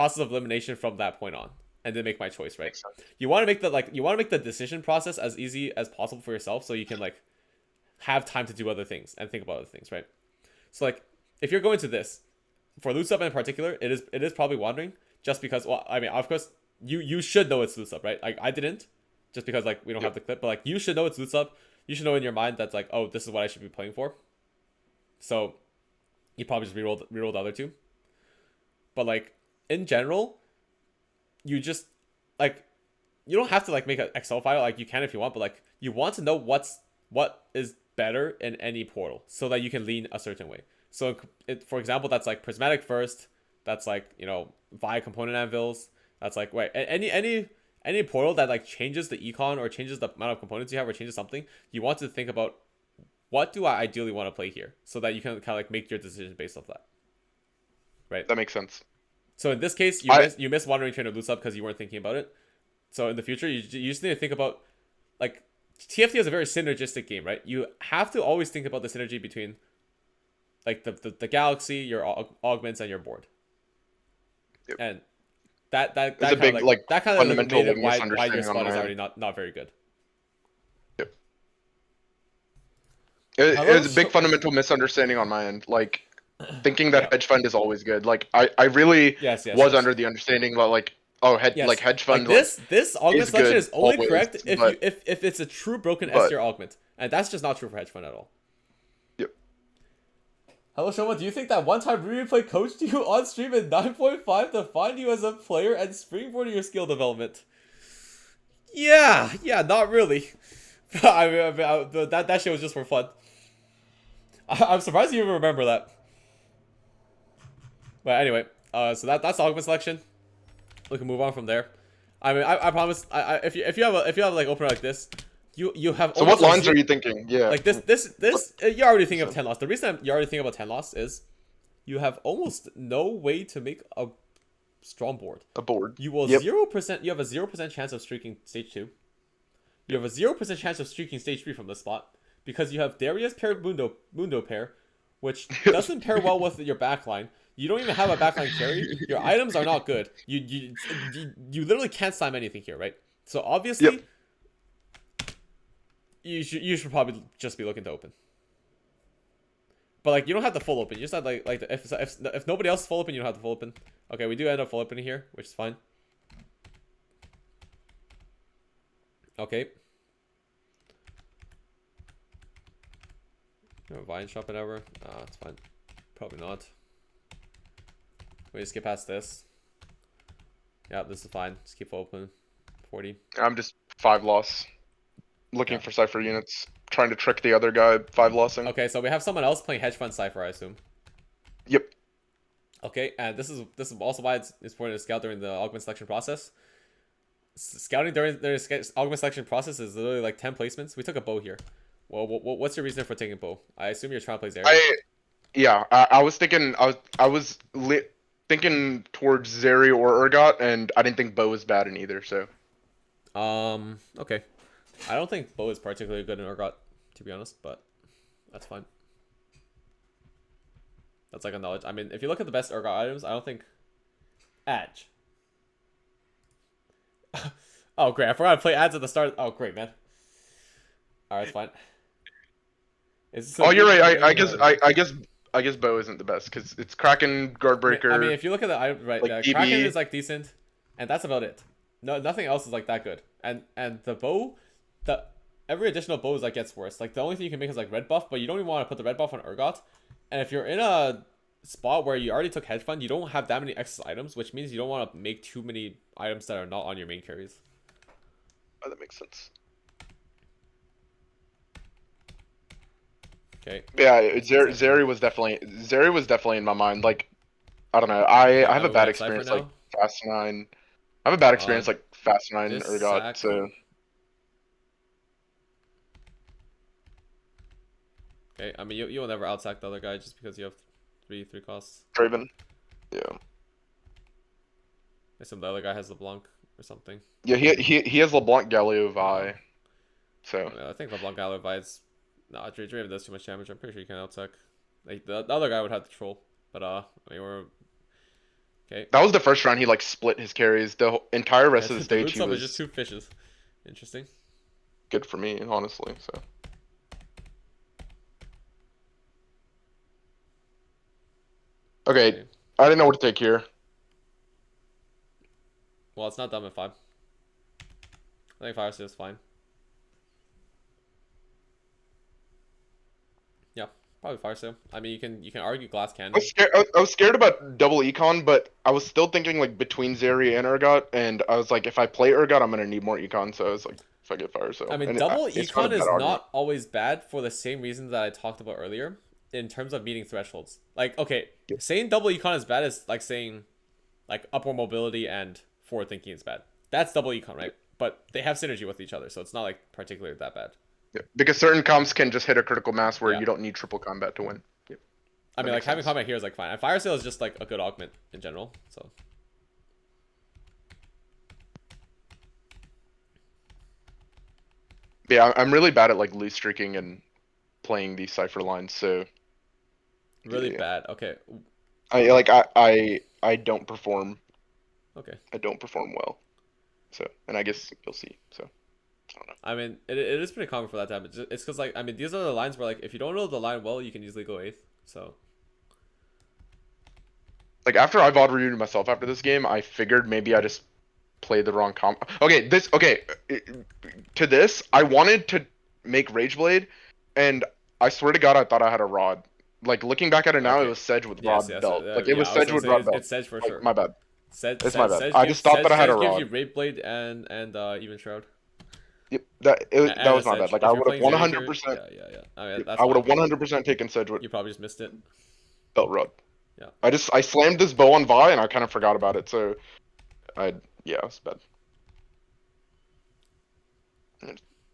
process of elimination from that point on, and then make my choice, right? Makes sense. You want to make the decision process as easy as possible for yourself, so you can like have time to do other things and think about other things, right? So like if you're going to this for loot sub in particular, it is probably wandering just because. Well, I mean, of course you should know it's loot sub, right? Like I didn't, just because like we don't have Yep. the clip, but like you should know it's loot sub. You should know in your mind that's like, oh, this is what I should be playing for. So you probably just reroll the other two. But like in general, you just like you don't have to like make an Excel file, like you can if you want, but like you want to know what is better in any portal so that you can lean a certain way. So for example, that's like prismatic first, that's like, you know, via component anvils, that's like wait, any portal that like changes the econ or changes the amount of components you have or changes something, you want to think about what do I ideally want to play here so that you can kind of like make your decision based off that, right? That makes sense. So in this case, I you miss Wandering Train of Loose Up because you weren't thinking about it. So in the future, you just need to think about like TFT is a very synergistic game, right? You have to always think about the synergy between like the galaxy, your augments, and your board, Yep. and that It's a kind of big like like that kind of fundamental made like it why your misunderstanding on squad is my already end. not very good. Yep. It Hello, was a big fundamental misunderstanding on my end. Like thinking yeah, that hedge fund is always good. Like I really yes, yes, was yes, under the understanding that like oh yes. hedge Like fund like this augment is selection good is only always, correct if but if it's a true broken S but tier augment, and that's just not true for hedge fund at all. yep. Hello, Shoma. Do you think that one time replay coached you on stream in 9.5 to find you as a player and springboarding your skill development? Yeah, not really. That shit was just for fun. I'm surprised you even remember that. But anyway, so that's the augment selection. We can move on from there. I mean, I promise. If you have like opener like this, you have So what almost a lines zero. are you thinking? Yeah. Like What? you're already thinking of So 10 loss. The reason you're already thinking about 10 loss is you have almost no way to make a strong board. a board. You will Yep. 0%. You have a 0% chance of streaking stage 2. You have a 0% chance of streaking stage 3 from this spot because you have Darius paired Mundo pair, which doesn't pair well with your backline. You don't even have a backline carry. Your items are not good. You literally can't slime anything here, right? So Yep. obviously, you should probably just be looking to open. But like you don't have the full open. You just have like if nobody else is full open, you don't have the full open. Okay, we do end up full opening here, which is fine. Okay. No Vine shop it ever. It's fine. Probably not. We just get past this. Yeah, this is fine. Just keep open. 40. I'm just 5 loss. Looking Yeah. for cipher units. Trying to trick the other guy 5 lossing. Okay, so we have someone else playing Hedge Fund Cypher, I assume. Yep. Okay, and this is also why it's important to scout during the augment selection process. Scouting during the augment selection process is literally like 10 placements. We took a bow here. Well, what's your reason for taking bow? I assume you're trying to play Zarya. I was thinking thinking towards Zeri or Urgot, and I didn't think Bo was bad in either. So Okay. I don't think bow is particularly good in Urgot, to be honest, but that's fine. That's like a knowledge. I mean, if you look at the best Urgot items, I don't think Edge. Oh, great. I forgot to play ads at the start. Oh, great, man. Alright, it's fine. oh, you're right. I guess Bo isn't the best because it's Kraken, Guardbreaker. I mean, if you look at the item, right, like Kraken EB. is like decent, and that's about it. No, nothing else is like that good. And the bow, the every additional bow is like gets worse. Like the only thing you can make is like red buff, but you don't even want to put the red buff on Urgot. And if you're in a spot where you already took hedge fund, you don't have that many excess items, which means you don't want to make too many items that are not on your main carries. Oh, that makes sense. Okay. Yeah, Zeri was definitely in my mind. Like, I don't know. Okay, I now have a we bad got Cypher experience like now. Fast 9. I have a bad Uh, experience like Fast 9 this Urgot, sack. so Okay, I mean you will never outsack the other guy just because you have three costs. Draven. Yeah. I assume the other guy has LeBlanc or something. Yeah, he has LeBlanc Galio Vi. So I think LeBlanc Gallo Vi's Draven does too much damage. I'm pretty sure you can outsec. Like the other guy would have the troll, but I mean we're Okay. That was the first round he like split his carries. The entire rest Yeah, of the the stage root he sub is was just two fishes. Interesting. good for me, honestly. So okay, Okay. I didn't know what to take here. Well, it's not dumb at 5. I think Fire Sale is fine. Yeah, probably Fire Sale. I mean, you can argue Glass Cannon. I was scared about double econ, but I was still thinking like between Zeri and Urgot, and I was like, if I play Urgot, I'm gonna need more econ. So I was like, if I get Fire Sale, I mean, and double it's not a econ bad is argument. not always bad for the same reasons that I talked about earlier in terms of meeting thresholds. Like, okay, saying double econ is bad is like saying like upward mobility and forward thinking is bad. That's double econ, right? But they have synergy with each other, so it's not like particularly that bad. Yeah. Because certain comps can just hit a critical mass where Yeah. you don't need triple combat to win. Yep. I That mean, like makes having sense. combat here is like fine. And Fire Sale is just like a good augment in general. So Yeah, I'm really bad at like loose streaking and playing these cipher lines. So really yeah, bad. Okay. I don't perform. Okay. I don't perform well. So, and I guess you'll see. So I don't know. I mean, it is pretty common for that to happen. It's because like I mean, these are the lines where like if you don't know the line well, you can easily go 8th. So Like after I VOD reviewed myself after this game, I figured maybe I just played the wrong comp. To this, I wanted to make Rageblade, and I swear to God, I thought I had a rod. Like looking back at it now, it okay. was Sedge with Yes, rod yes, belt. Like it yeah. was I was Sedge gonna with say rod belt. it's Sedge for Like sure. my bad. Sedge, It's my Sedge, bad. Sedge I gives just thought Sedge, that I had a Sedge gives rod. you Raid Blade and even Shroud. Yep, that And a was my bad. Sedge. Like If I you're would have playing Zeri here, 100%. yeah, yeah, yeah. I mean, Yep, that's I would fine. have 100% taken Sedge with You probably just missed it. belt rod. Yeah. I slammed this bow on Vi and I kind of forgot about it. So I yeah, it was bad.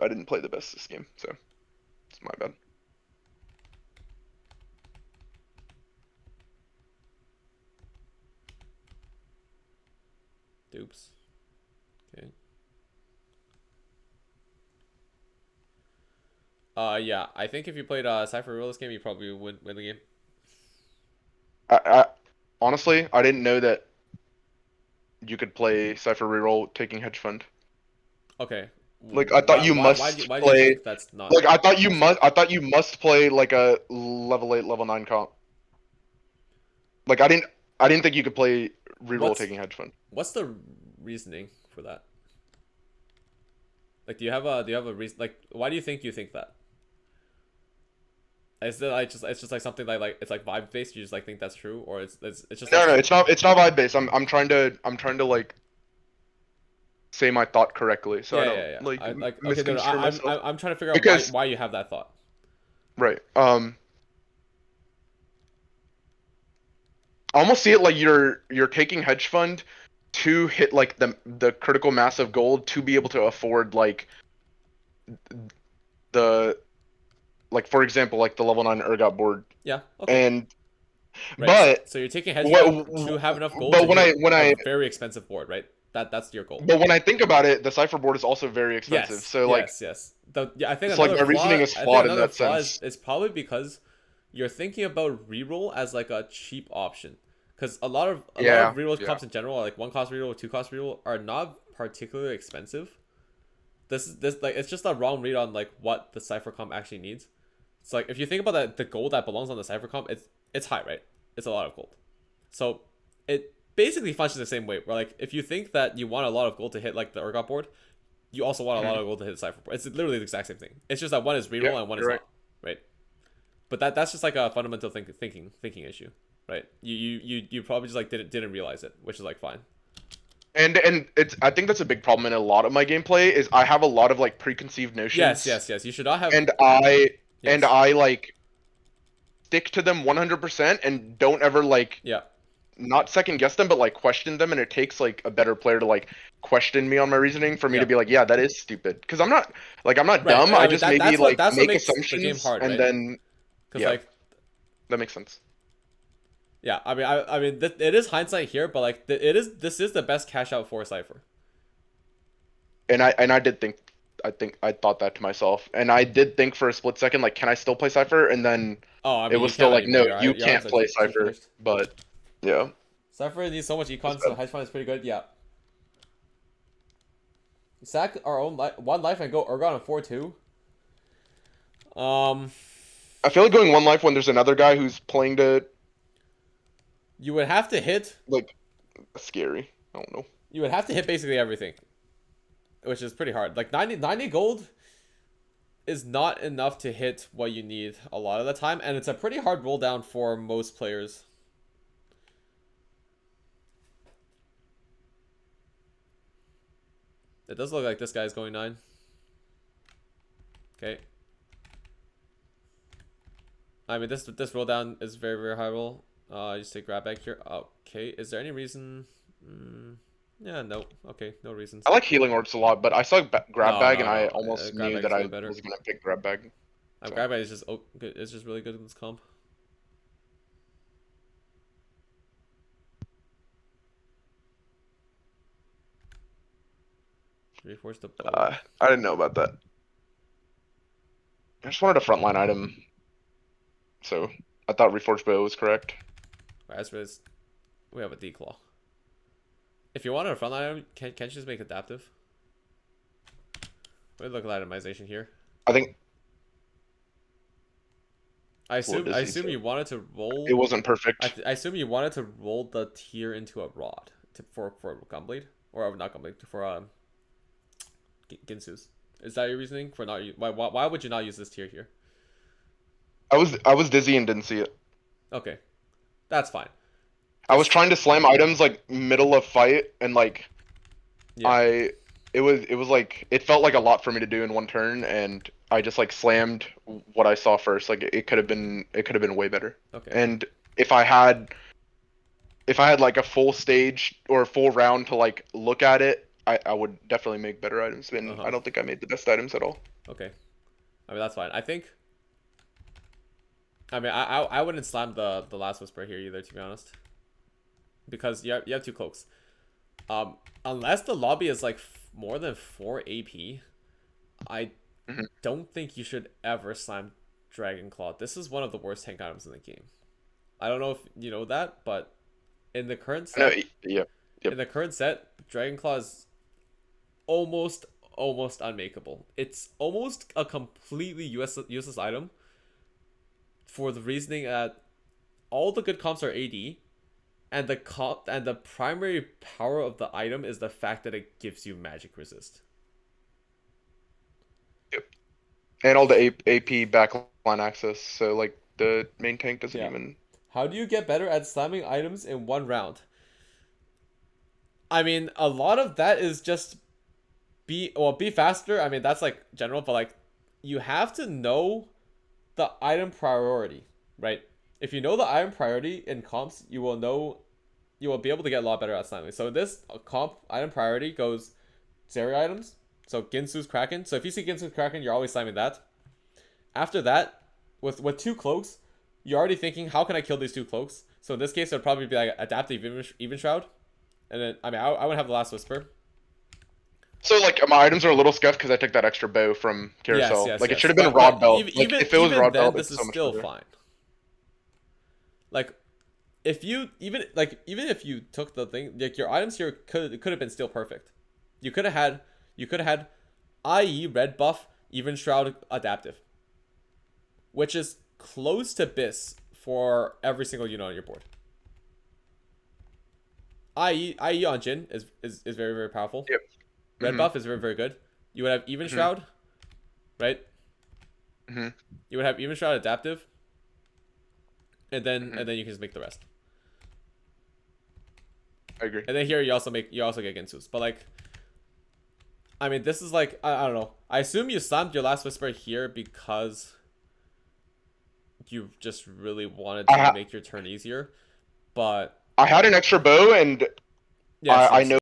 I didn't play the best this game, so it's my bad. Dupes. Okay. Yeah. I think if you played Cypher Rule this game, you probably would win the game. I honestly I didn't know that you could play Cypher Reroll taking hedge fund. Okay. Like I thought you must Why do you play. think that's not Like possible? I thought you must play like a level 8, level 9 comp. Like I didn't think you could play reroll What's taking hedge fund. what's the reasoning for that? Like, do you have a reason? Like, why do you think that? Is it like just it's just like something like it's like vibe based? You just like think that's true, or it's just like No, it's not vibe based. I'm trying to like say my thought correctly so I yeah, don't yeah, yeah. like I like okay, no, no, misconstrue myself. I'm trying to figure out Because why you have that thought. right. I almost see it like you're taking hedge fund to hit like the critical mass of gold to be able to afford like the like for example like the level 9 Urgot board. Yeah. Okay. And Right. So, but so you're taking hedge fund to have enough gold but to hit a very expensive board, right? That's your goal. when I think about it, the cipher board is also very expensive. Yes. So like Yes. Yes. Yeah. I think it's like my reasoning is flawed in another that flaw sense. is probably because you're thinking about reroll as like a cheap option. Because a lot of Yeah, reroll yeah. comps in general, like 1 cost reroll or 2 cost reroll, are not particularly expensive. This like it's just a wrong read on like what the cipher comp actually needs. It's like if you think about that, the gold that belongs on the cipher comp, it's high, right? It's a lot of gold. So it basically functions the same way. Where like if you think that you want a lot of gold to hit like the Urgot board, you also want a lot Mhm. of gold to hit the cipher board. It's literally the exact same thing. It's just that one is Yeah, reroll and one is you're right. not, right? But that's just like a fundamental thinking issue, right? You probably just like didn't realize it, which is like fine. And it's I think that's a big problem in a lot of my gameplay is I have a lot of like preconceived Yes, notions yes, yes. You should not have. and Yes. I like stick to them 100% and don't ever like Yeah. not second guess them but like question them, and it takes like a better player to like question me on my reasoning for me to Yeah. be like, yeah, that is stupid, because I'm not Right. dumb. I I mean just maybe like that's what make makes the game assumptions hard, and right? then Because yeah, like that makes sense. yeah, I mean it is hindsight here, but like this is the best cash out for Cipher. And I did think I thought that to myself, and I did think for a split second like, can I still play Cypher? And then Oh, I it mean you was still can't like, anymore. no, you Your can't items are play too Cypher. finished. But yeah, Cypher needs so much econ, That's so bad. Hedge Fund is pretty good. Yeah. Sack our own one life and go Urgot on 4-2. Um, I feel like going one life when there's another guy who's playing to you would have to hit. like scary. I don't know. You would have to hit basically everything, which is pretty hard. Like 90 gold is not enough to hit what you need a lot of the time, and it's a pretty hard roll down for most players. It does look like this guy's going 9. Okay. I mean, this roll down is very, very high roll. Just take grab bag here. Okay, is there any reason? Yeah, no. Okay, no reasons. I like healing orbs a lot, but I saw grab No, bag no, and I no. almost Grab knew bag that is I way better. was gonna pick grab bag. So. Grab bag is just good. It's just really good in this comp. Reforce the bow. I didn't know about that. I just wanted a frontline item, so I thought Reforged Bow was correct. As we have a declaw. If you wanted a frontline item, can't you just make adaptive? We look at itemization here. I think I assume you wanted to roll. it wasn't perfect. I assume you wanted to roll the tier into a rod for Gunblade, or not Gunblade, for Ginsu's. Is that your reasoning for not? Why would you not use this tier here? I was dizzy and didn't see it. Okay, that's fine. I was trying to slam items like middle of fight, and like Yeah. it was like it felt like a lot for me to do in one turn, and I just like slammed what I saw first. Like it could have been way better. Okay. And if I had like a full stage or a full round to like look at it, I would definitely make better items. And I don't think I made the best items at all. Okay. I mean, that's fine. I mean, I wouldn't slam the last whisper here either, to be honest, because you have 2 cloaks. Unless the lobby is like more than 4 AP, I don't think you should ever slam Dragon Claw. This is one of the worst tank items in the game. I don't know if you know that, but in the current set, Yep. in the current set, Dragon Claw is almost unmakeable. It's almost a completely useless item for the reasoning that all the good comps are AD, and the primary power of the item is the fact that it gives you magic resist. Yep. And all the AP backline access, so like the main tank doesn't even. How do you get better at slamming items in one round? I mean, a lot of that is just be faster. I mean, that's like general, but like you have to know the item priority, right? If you know the item priority in comps, you will be able to get a lot better at slamming. So this comp item priority goes Zeri items. So Ginsu's Kraken. So if you see Ginsu's Kraken, you're always slamming that. After that, with 2 cloaks, you're already thinking, how can I kill these 2 cloaks? So in this case, it would probably be like adaptive even shroud. And then I mean, I would have the last whisper. So like my items are a little scuffed because I took that extra bow from Carousel. Like it should have been a rod belt. If it was rod belt, this is so much still better. fine. Like, if you even if you took the thing, like your items here could have been still perfect. You could have had IE red buff even shroud adaptive, which is close to BIS for every single unit on your board. IE on Jhin is very, very powerful. Yep. Red buff is very, very good. You would have even shroud, right? You would have even shroud adaptive, and then you can just make the rest. I agree. And then here you also get Ginsu's, but like, I mean, this is like I don't know. I assume you slammed your last whisper here because you just really wanted to make your turn easier, but I had an extra bow and I know